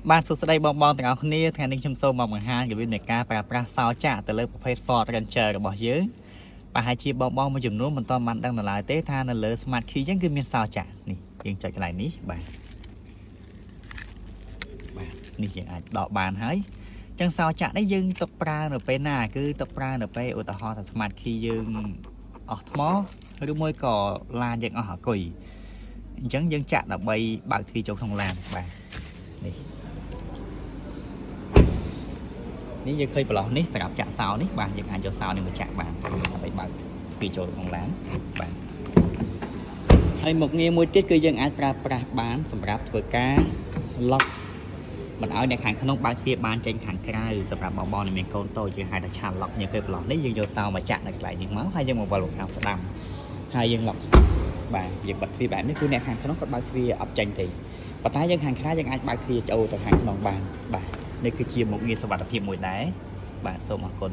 Bạn số đây bongទាំងអស់គ្នាថ្ងៃនេះខ្ញុំសូមមកបង្ហាញរបៀបនៃការប្រើប្រាស់សោចាក់ទៅលើប្រភេទ Ford Ranger របស់យើងប្រហែលជាបងមួយចំនួនមិនទាន់បានដឹងនៅឡើយទេថានៅលើ Smart Key ចឹងគឺមានសោចាក់នេះយើងចុចកន្លែងនេះបាទនេះយើងអាចដកបានហើយចឹងសោចាក់នេះយើងទុកប្រើនៅពេលណាគឺទុកប្រើនៅពេលឧទាហរណ៍ថា Smart Key យើងអស់ថ្មឬមួយក៏ឡានយើងអស់អាគុយអញ្ចឹងយើងចាក់ដើម្បីបើកទ្វារចូលក្នុងឡានបាទនេះនេះយើងឃើញប្រឡោះនេះសម្រាប់ចាក់សោនេះបាទយើងអាចយកសោនេះមកចាក់បានដើម្បីបើកទ្វារចូលក្នុងឡានបាទហើយមុខងារមួយទៀតគឺយើងអាចប្រើប្រាស់បានសម្រាប់ធ្វើការ lock មិនឲ្យអ្នកខាងក្នុងបើកទ្វារបានចេញខាងក្រៅសម្រាប់បងដែលមានកូនតូចយើងហៅថា child lock យើងឃើញប្រឡោះនេះយើងយកសោមកចាក់នៅកន្លែងនេះមកហើយយើងមកវល់ខាងស្ដាំហើយយើង lock បាទយើងបិទទ្វារបែបនេះគឺអ្នកខាងក្នុងគាត់បើកទ្វារអត់ចេញទេប៉ុន្តែយើងខាងក្រៅយើងអាចបើកទ្វារចូលទៅខាងក្នុងបានបាទនេះគឺជាមុខងារសុវត្ថិភាពមួយដែរបាទសូមអរគុណ